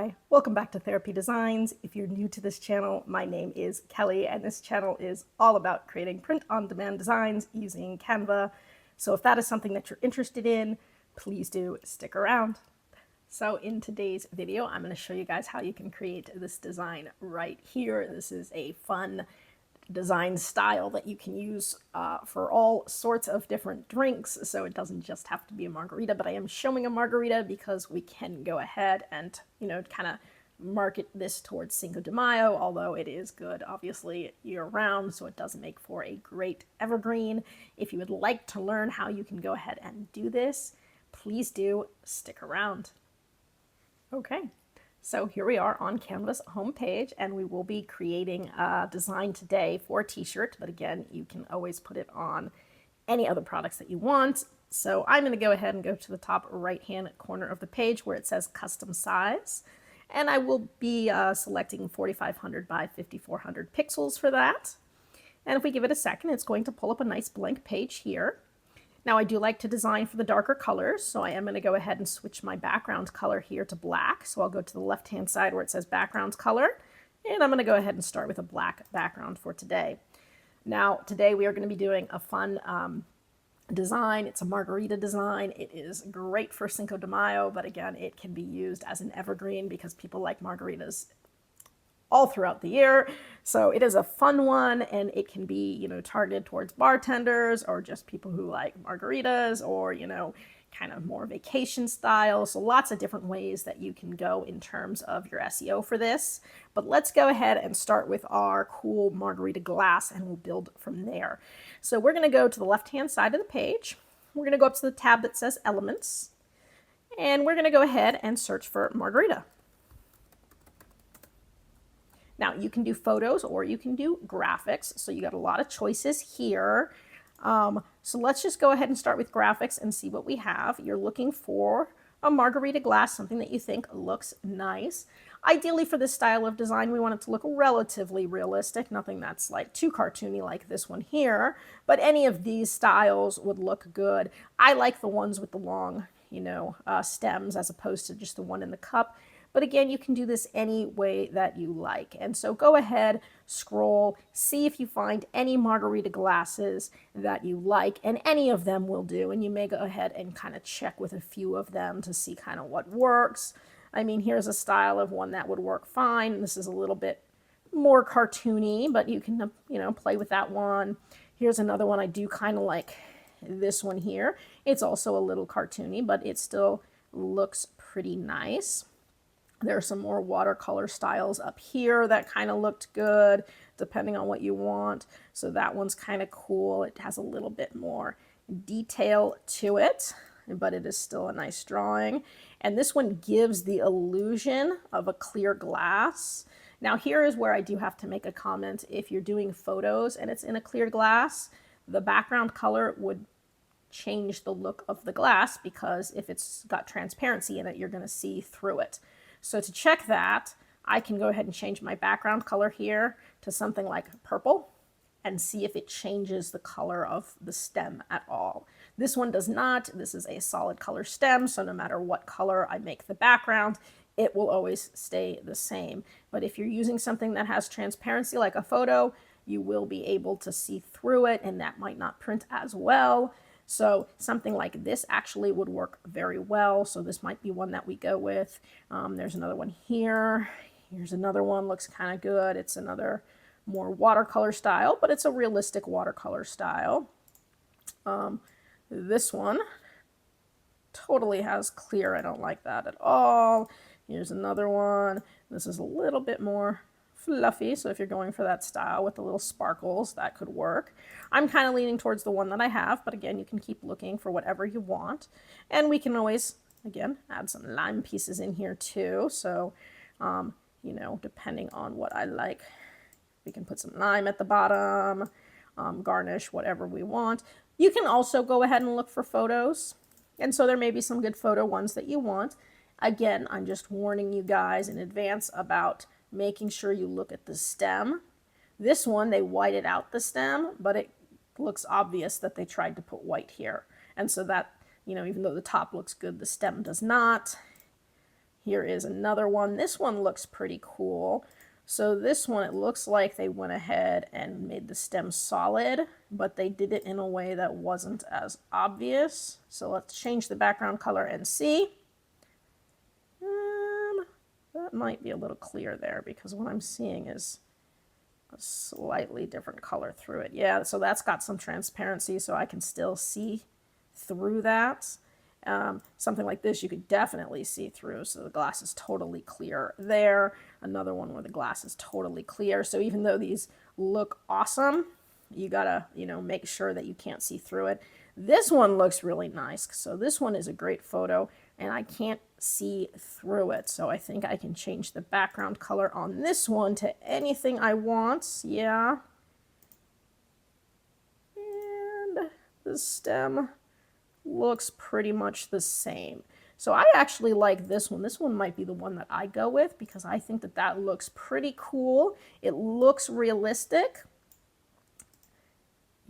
Hi, welcome back to Therapy Designs. If you're new to this channel, my name is Kelly, and this channel is all about creating print-on-demand designs using Canva. So if that is something that you're interested in, please do stick around. So in today's video, I'm going to show you guys how you can create this design right here. This is a fun design style that you can use for all sorts of different drinks, so it doesn't just have to be a margarita, but I am showing a margarita because we can go ahead and, kind of market this towards Cinco de Mayo, although it is good obviously year-round, so it does make for a great evergreen. If you would like to learn how you can go ahead and do this, please do stick around. Okay. So here we are on Canva's homepage, and we will be creating a design today for a t-shirt, but again, you can always put it on any other products that you want. So I'm going to go ahead and go to the top right-hand corner of the page where it says custom size, and I will be selecting 4500 by 5400 pixels for that. And if we give it a second, it's going to pull up a nice blank page here. Now I do like to design for the darker colors, so I am going to go ahead and switch my background color here to black. So I'll go to the left-hand side where it says background color, and I'm going to go ahead and start with a black background for today. Now today we are going to be doing a fun design. It's a margarita design. It is great for Cinco de Mayo, but again, it can be used as an evergreen because people like margaritas all throughout the year. So it is a fun one, and it can be, targeted towards bartenders or just people who like margaritas or, kind of more vacation style. So lots of different ways that you can go in terms of your SEO for this. But let's go ahead and start with our cool margarita glass, and we'll build from there. So we're going to go to the left-hand side of the page. We're going to go up to the tab that says Elements, and we're going to go ahead and search for margarita. Now you can do photos or you can do graphics, so you got a lot of choices here. So let's just go ahead and start with graphics and see what we have. You're looking for a margarita glass, something that you think looks nice. Ideally for this style of design, we want it to look relatively realistic, nothing that's like too cartoony like this one here, but any of these styles would look good. I like the ones with the long, stems as opposed to just the one in the cup. But again, you can do this any way that you like. And so go ahead, scroll, see if you find any margarita glasses that you like, and any of them will do. And you may go ahead and kind of check with a few of them to see kind of what works. I mean, here's a style of one that would work fine. This is a little bit more cartoony, but you can, play with that one. Here's another one. I do kind of like this one here. It's also a little cartoony, but it still looks pretty nice. There are some more watercolor styles up here that kind of looked good, depending on what you want. So that one's kind of cool. It has a little bit more detail to it, but it is still a nice drawing. And this one gives the illusion of a clear glass. Now here is where I do have to make a comment. If you're doing photos and it's in a clear glass, the background color would change the look of the glass, because if it's got transparency in it, you're going to see through it. So to check that, I can go ahead and change my background color here to something like purple and see if it changes the color of the stem at all. This one does not. This is a solid color stem, so no matter what color I make the background, it will always stay the same. But if you're using something that has transparency like a photo, you will be able to see through it, and that might not print as well. So something like this actually would work very well. So this might be one that we go with. There's another one here. Here's another one, looks kind of good. It's another more watercolor style, but it's a realistic watercolor style. This one totally has clear. I don't like that at all. Here's another one. This is a little bit more fluffy, so if you're going for that style with the little sparkles, that could work. I'm kind of leaning towards the one that I have, but again, you can keep looking for whatever you want. And we can always, again, add some lime pieces in here too. So, depending on what I like, we can put some lime at the bottom, garnish whatever we want. You can also go ahead and look for photos. And so there may be some good photo ones that you want. Again, I'm just warning you guys in advance about making sure you look at the stem. This one, they whited out the stem, but it looks obvious that they tried to put white here. And so that, even though the top looks good, the stem does not. Here is another one. This one looks pretty cool. So this one, it looks like they went ahead and made the stem solid, but they did it in a way that wasn't as obvious. So let's change the background color and see. That might be a little clear there because what I'm seeing is a slightly different color through it. Yeah, so that's got some transparency, so I can still see through that. Something like this you could definitely see through, so the glass is totally clear there. Another one where the glass is totally clear. So even though these look awesome, you gotta, make sure that you can't see through it. This one looks really nice. So this one is a great photo and I can't see through it. So I think I can change the background color on this one to anything I want. Yeah. And the stem looks pretty much the same. So I actually like this one. This one might be the one that I go with because I think that that looks pretty cool. It looks realistic.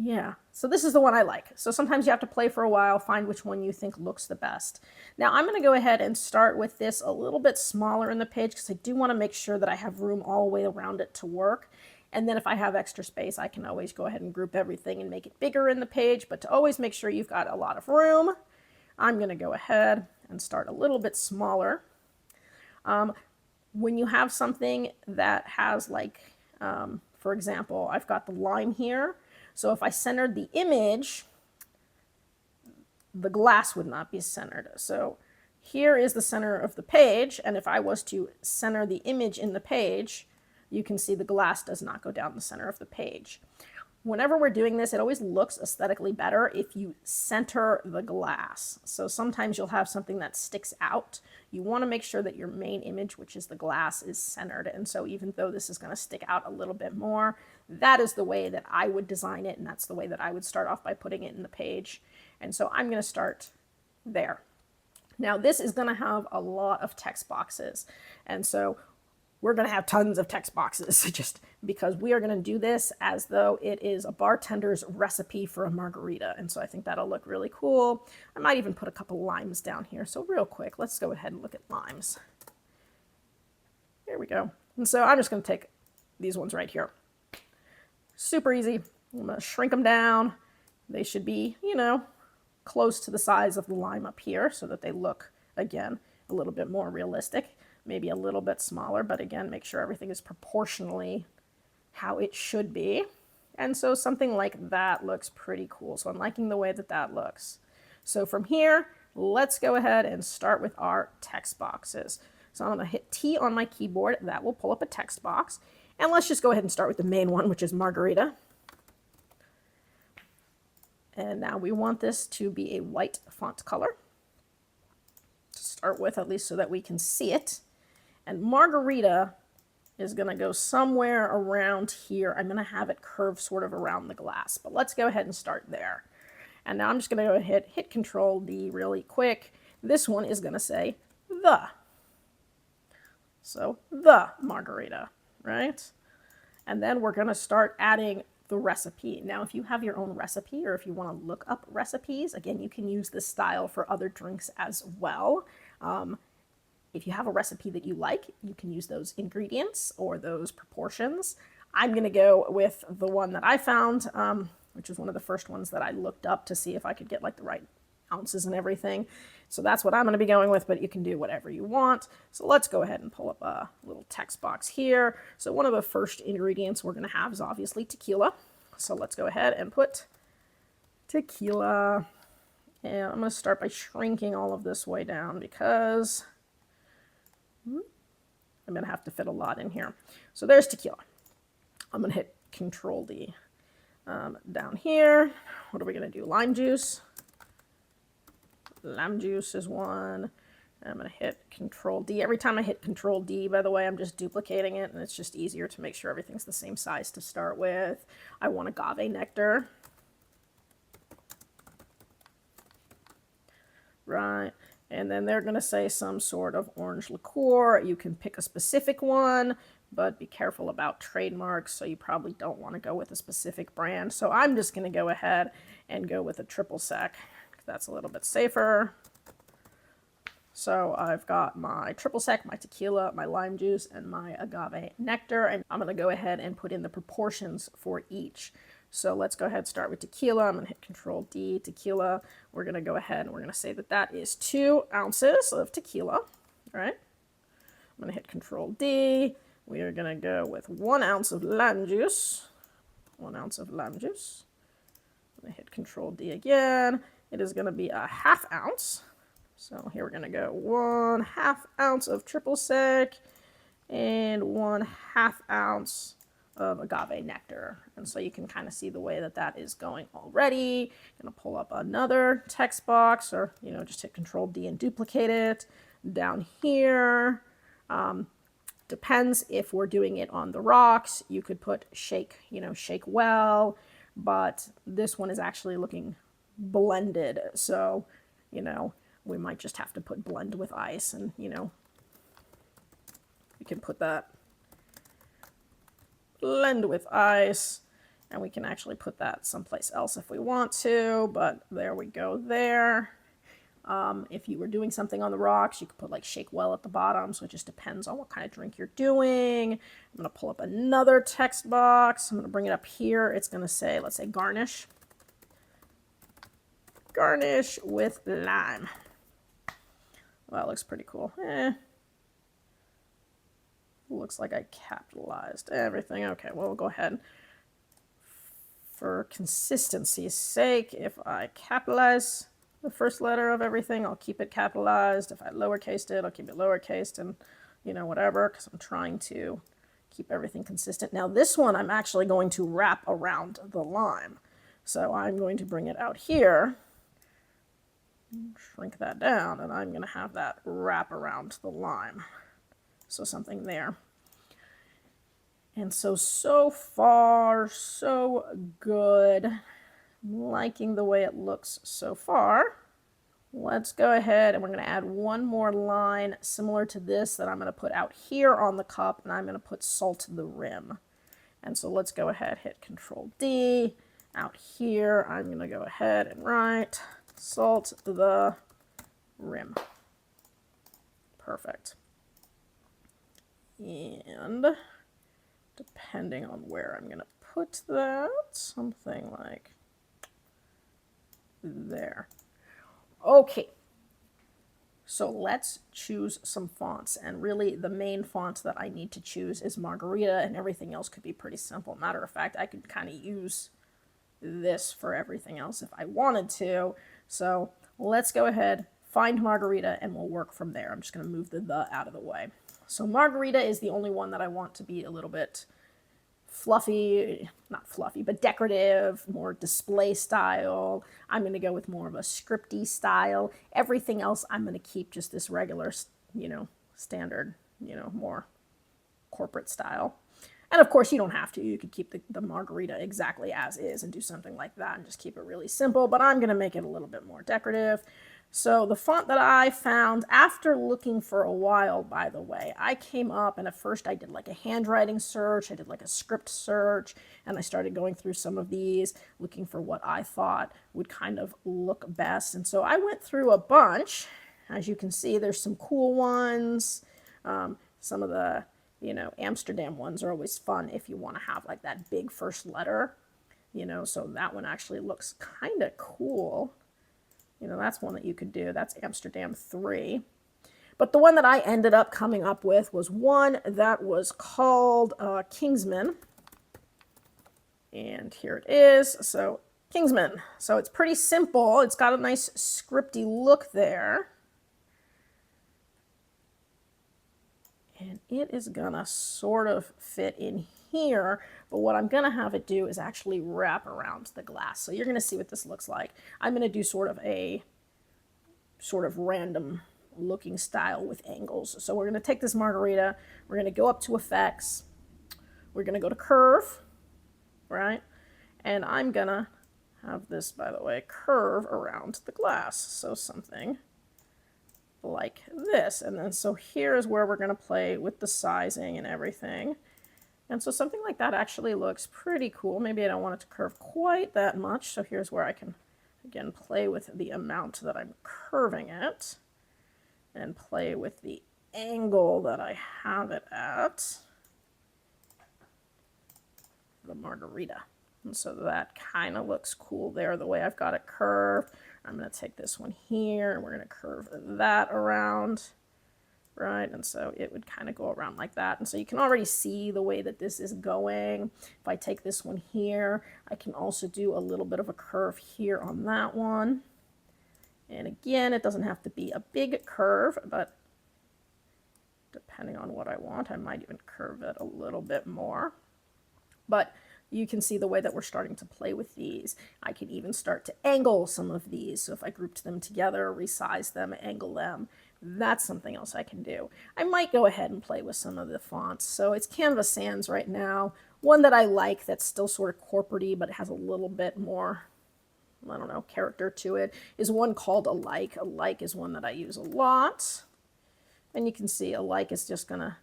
Yeah, so this is the one I like. So sometimes you have to play for a while, find which one you think looks the best. Now I'm going to go ahead and start with this a little bit smaller in the page because I do want to make sure that I have room all the way around it to work. And then if I have extra space, I can always go ahead and group everything and make it bigger in the page. But to always make sure you've got a lot of room, I'm going to go ahead and start a little bit smaller. When you have something that has for example, I've got the line here. So if I centered the image, the glass would not be centered. So here is the center of the page, and if I was to center the image in the page, you can see the glass does not go down the center of the page. Whenever we're doing this, it always looks aesthetically better if you center the glass. So sometimes you'll have something that sticks out. You want to make sure that your main image, which is the glass, is centered. And so even though this is going to stick out a little bit more, that is the way that I would design it, and that's the way that I would start off by putting it in the page. And so I'm going to start there. Now this is going to have a lot of text boxes, and so we're going to have tons of text boxes just because we are going to do this as though it is a bartender's recipe for a margarita. And so I think that'll look really cool. I might even put a couple limes down here. So real quick, let's go ahead and look at limes. Here we go. And so I'm just going to take these ones right here. Super easy. I'm going to shrink them down. They should be, close to the size of the lime up here so that they look, again, a little bit more realistic. Maybe a little bit smaller, but again, make sure everything is proportionally how it should be. And so something like that looks pretty cool. So I'm liking the way that that looks. So from here, let's go ahead and start with our text boxes. So I'm going to hit T on my keyboard. That will pull up a text box. And let's just go ahead and start with the main one, which is Margarita. And now we want this to be a white font color to start with, at least so that we can see it. And Margarita is going to go somewhere around here. I'm going to have it curve sort of around the glass, but let's go ahead and start there. And now I'm just going to go ahead, hit Control D really quick. This one is going to say the. So the Margarita, right? And then we're going to start adding the recipe. Now, if you have your own recipe or if you want to look up recipes, again, you can use this style for other drinks as well. If you have a recipe that you like, you can use those ingredients or those proportions. I'm going to go with the one that I found, which is one of the first ones that I looked up to see if I could get the right ounces and everything. So that's what I'm going to be going with, but you can do whatever you want. So let's go ahead and pull up a little text box here. So one of the first ingredients we're going to have is obviously tequila. So let's go ahead and put tequila. And I'm going to start by shrinking all of this way down because I'm going to have to fit a lot in here. So there's tequila. I'm going to hit Control D. Down here, what are we going to do? Lime juice. Lime juice is one. I'm going to hit Control D. Every time I hit Control D, by the way, I'm just duplicating it, and it's just easier to make sure everything's the same size to start with. I want agave nectar. Right. And then they're going to say some sort of orange liqueur. You can pick a specific one, but be careful about trademarks. So you probably don't want to go with a specific brand. So I'm just going to go ahead and go with a triple sec. That's a little bit safer. So I've got my triple sec, my tequila, my lime juice, and my agave nectar. And I'm going to go ahead and put in the proportions for each. So let's go ahead and start with tequila. I'm going to hit Control D, tequila. We're going to go ahead and we're going to say that that is 2 ounces of tequila. All right. I'm going to hit Control D. We are going to go with 1 ounce of lime juice. 1 ounce of lime juice. I'm going to hit Control D again. It is going to be a 1/2 ounce. So here we're going to go 1/2 ounce of triple sec and 1/2 ounce of agave nectar. And so you can kind of see the way that that is going already. I'm going to pull up another text box, or, you know, just hit Control D and duplicate it. Down here, depends if we're doing it on the rocks. You could put shake, you know, shake well, but this one is actually looking blended. So, you know, we might just have to put blend with ice, and, you know, we can put that blend with ice, and we can actually put that someplace else if we want to, but there we go there. If you were doing something on the rocks, you could put like shake well at the bottom, so it just depends on what kind of drink you're doing. I'm going to pull up another text box. I'm going to bring it up here. It's going to say, let's say garnish. Garnish with lime. Well, that looks pretty cool. Looks like I capitalized everything. Okay, well, we'll go ahead. For consistency's sake, if I capitalize the first letter of everything, I'll keep it capitalized. If I lowercased it, I'll keep it lowercased, and, you know, whatever, because I'm trying to keep everything consistent. Now, this one I'm actually going to wrap around the lime. So I'm going to bring it out here, shrink that down, and I'm going to have that wrap around the lime. So something there. And so far, so good. I'm liking the way it looks so far. Let's go ahead and we're going to add one more line similar to this that I'm going to put out here on the cup, and I'm going to put salt the rim. And so let's go ahead, hit Control D. Out here, I'm going to go ahead and write salt the rim. Perfect. And depending on where I'm going to put that, something like there. Okay, so let's choose some fonts, and really the main font that I need to choose is Margarita, and everything else could be pretty simple. Matter of fact, I could kind of use this for everything else if I wanted to. So let's go ahead, find Margarita, and we'll work from there. I'm just going to move the out of the way. So Margarita is the only one that I want to be a little bit fluffy, not fluffy, but decorative, more display style. I'm going to go with more of a scripty style. Everything else, I'm going to keep just this regular, you know, standard, you know, more corporate style. And of course, you don't have to. You could keep the Margarita exactly as is and do something like that and just keep it really simple, but I'm going to make it a little bit more decorative. So the font that I found after looking for a while, by the way, I came up, and at first I did like a handwriting search, I did like a script search, and I started going through some of these, looking for what I thought would kind of look best. And so I went through a bunch. As you can see, there's some cool ones. Some of the, you know, Amsterdam ones are always fun if you want to have like that big first letter, you know, so that one actually looks kind of cool. You know, that's one that you could do. That's Amsterdam 3. But the one that I ended up coming up with was one that was called Kingsman. And here it is. So Kingsman. So it's pretty simple. It's got a nice scripty look there. And it is gonna sort of fit in here, but what I'm gonna have it do is actually wrap around the glass. So you're gonna see what this looks like. I'm gonna do sort of random looking style with angles. So we're gonna take this Margarita, we're gonna go up to effects, we're gonna go to curve, right? And I'm gonna have this, by the way, curve around the glass. So something like this. And then so here is where we're going to play with the sizing and everything. And so something like that actually looks pretty cool. Maybe I don't want it to curve quite that much. So here's where I can, again, play with the amount that I'm curving it. and play with the angle that I have it at, the Margarita. And so that kind of looks cool there, the way I've got it curved. I'm going to take this one here, and we're going to curve that around, right? And so it would kind of go around like that. And so you can already see the way that this is going. If I take this one here, I can also do a little bit of a curve here on that one. And again, it doesn't have to be a big curve, but depending on what I want, I might even curve it a little bit more. But you can see the way that we're starting to play with these. I can even start to angle some of these. So if I grouped them together, resize them, angle them, that's something else I can do. I might go ahead and play with some of the fonts. So it's Canva Sans right now. One that I like that's still sort of corporate-y, but has a little bit more, I don't know, character to it, is one called Alike. Alike is one that I use a lot. And you can see Alike is just going to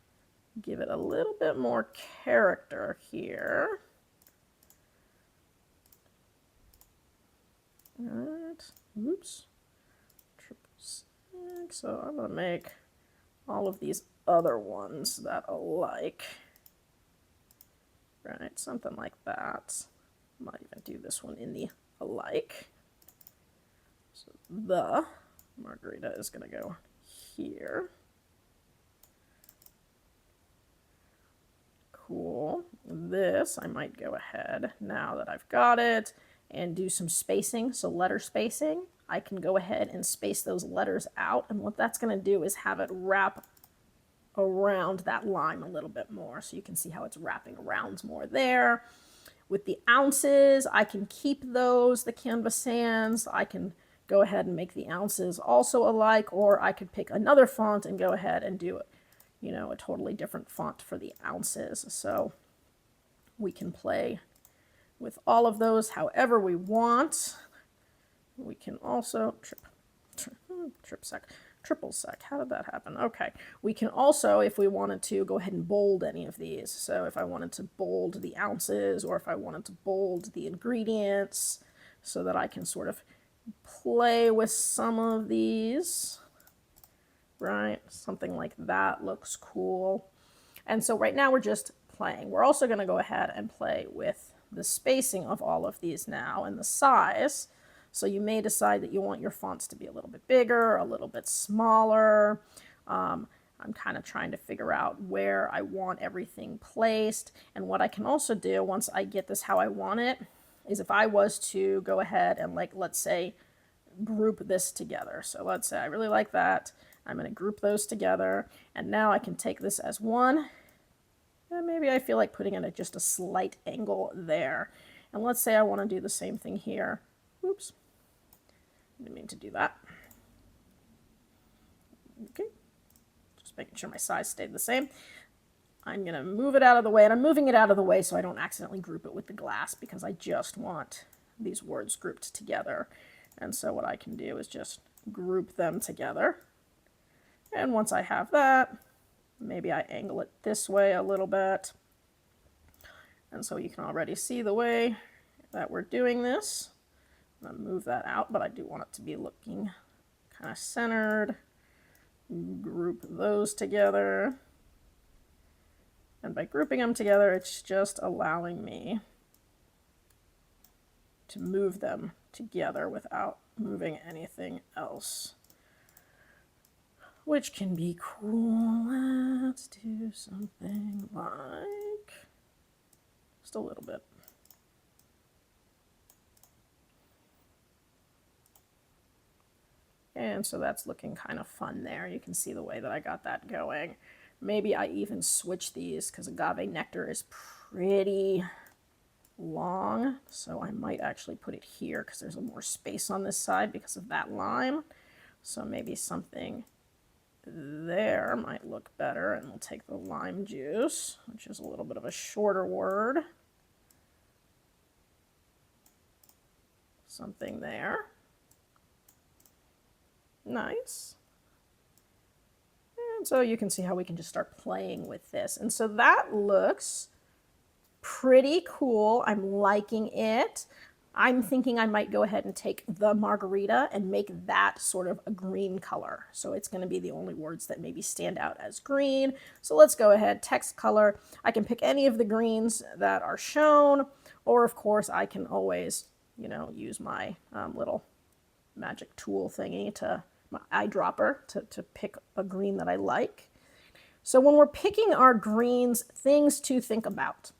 give it a little bit more character here. All right, oops, 666. So I'm going to make all of these other ones that Alike. Right, something like that. Might even do this one in the Alike. So the Margarita is going to go here. Cool. This, I might go ahead now that I've got it and do some spacing. So letter spacing, I can go ahead and space those letters out. And what that's going to do is have it wrap around that line a little bit more. So you can see how it's wrapping around more there. With the ounces, I can keep those, the Canva Sans. I can go ahead and make the ounces also Alike, or I could pick another font and go ahead and do it, you know, a totally different font for the ounces. So we can play with all of those however we want. We can also triple sec. How did that happen? Okay. We can also, if we wanted to, go ahead and bold any of these. So if I wanted to bold the ounces, or if I wanted to bold the ingredients, so that I can sort of play with some of these, right? Something like that looks cool. And so right now we're just playing. We're also going to go ahead and play with the spacing of all of these now and the size. So you may decide that you want your fonts to be a little bit bigger, a little bit smaller. I'm kind of trying to figure out where I want everything placed. And what I can also do once I get this how I want it is if I was to go ahead and, like, let's say, group this together. So let's say I really like that. I'm going to group those together. And now I can take this as one. And maybe I feel like putting it at just a slight angle there. And let's say I want to do the same thing here. Oops. Didn't mean to do that. Okay. Just making sure my size stayed the same. I'm going to move it out of the way, and I'm moving it out of the way so I don't accidentally group it with the glass, because I just want these words grouped together. And so what I can do is just group them together. And once I have that, maybe I angle it this way a little bit. And so you can already see the way that we're doing this. I'm going to move that out, but I do want it to be looking kind of centered. Group those together. And by grouping them together, it's just allowing me to move them together without moving anything else, which can be cool. Let's do something like just a little bit. And so that's looking kind of fun there. You can see the way that I got that going. Maybe I even switch these, because agave nectar is pretty long. So I might actually put it here, because there's a more space on this side because of that lime. So maybe something there might look better. And we'll take the lime juice, which is a little bit of a shorter word. Something there. Nice. And so you can see how we can just start playing with this. And so that looks pretty cool. I'm liking it. I'm thinking I might go ahead and take the Margarita and make that sort of a green color. So it's going to be the only words that maybe stand out as green. So let's go ahead, text color. I can pick any of the greens that are shown, or of course I can always, use my little magic tool thingy, my eyedropper, to pick a green that I like. So when we're picking our greens, things to think about.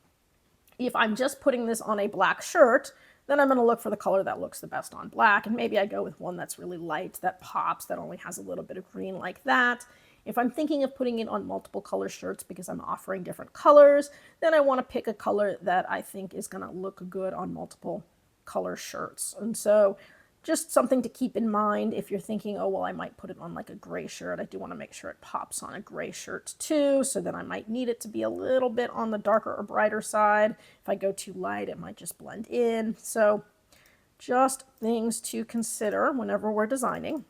If I'm just putting this on a black shirt, then I'm going to look for the color that looks the best on black, and maybe I go with one that's really light, that pops, that only has a little bit of green like that. If I'm thinking of putting it on multiple color shirts because I'm offering different colors, then I want to pick a color that I think is going to look good on multiple color shirts. And so just something to keep in mind if you're thinking, oh, well, I might put it on like a gray shirt. I do want to make sure it pops on a gray shirt too, so then I might need it to be a little bit on the darker or brighter side. If I go too light, it might just blend in. So just things to consider whenever we're designing.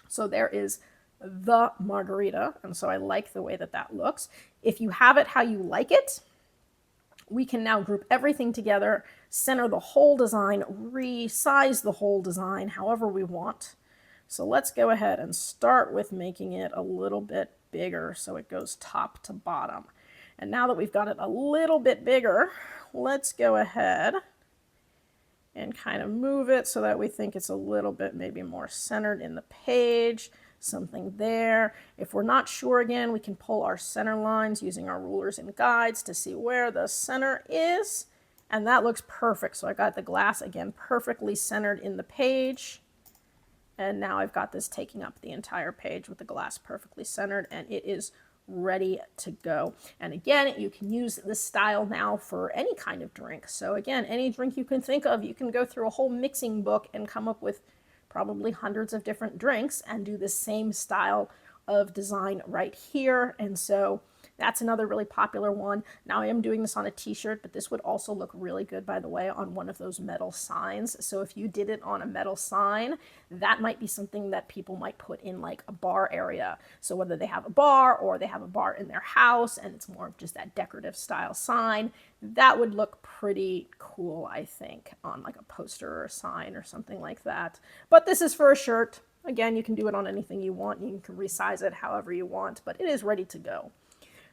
So there is the Margarita, and so I like the way that that looks. If you have it how you like it, we can now group everything together, center the whole design, resize the whole design however we want. So let's go ahead and start with making it a little bit bigger so it goes top to bottom. And now that we've got it a little bit bigger, let's go ahead and kind of move it so that we think it's a little bit maybe more centered in the page. Something there. If we're not sure, again, we can pull our center lines using our rulers and guides to see where the center is, and that looks perfect. So I got the glass again perfectly centered in the page, and now I've got this taking up the entire page with the glass perfectly centered, and it is ready to go. And again, you can use this style now for any kind of drink. So again, any drink you can think of, you can go through a whole mixing book and come up with probably hundreds of different drinks and do the same style of design right here. And so that's another really popular one. Now I am doing this on a t-shirt, but this would also look really good, by the way, on one of those metal signs. So if you did it on a metal sign, that might be something that people might put in like a bar area. So whether they have a bar or they have a bar in their house and it's more of just that decorative style sign, that would look pretty cool, I think, on like a poster or a sign or something like that. But this is for a shirt. Again, you can do it on anything you want. You can resize it however you want, but it is ready to go.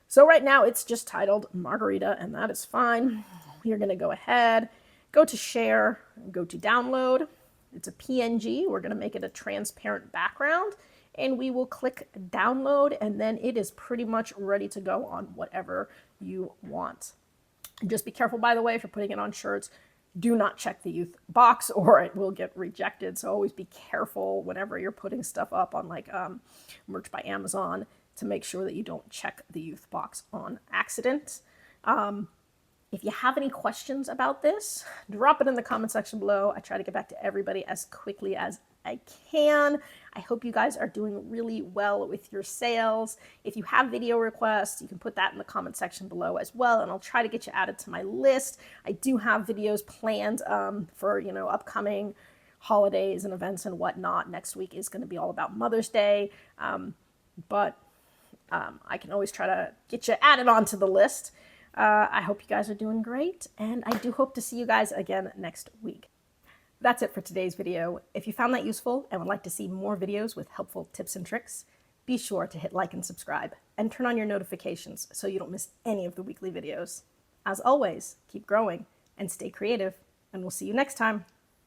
So right now it's just titled Margarita, and that is fine. You're going to go ahead, go to share, go to download. It's a PNG. We're going to make it a transparent background, and we will click download, and then it is pretty much ready to go on whatever you want. Just be careful, by the way, if you're putting it on shirts, do not check the youth box or it will get rejected. So always be careful whenever you're putting stuff up on like merch by Amazon to make sure that you don't check the youth box on accident. If you have any questions about this, drop it in the comment section below. I try to get back to everybody as quickly as I can. I hope you guys are doing really well with your sales. If you have video requests, you can put that in the comment section below as well, and I'll try to get you added to my list. I do have videos planned for upcoming holidays and events and whatnot. Next week is going to be all about Mother's Day, but I can always try to get you added onto the list. I hope you guys are doing great, and I do hope to see you guys again next week. That's it for today's video. If you found that useful and would like to see more videos with helpful tips and tricks, be sure to hit like and subscribe and turn on your notifications so you don't miss any of the weekly videos. As always, keep growing and stay creative, and we'll see you next time.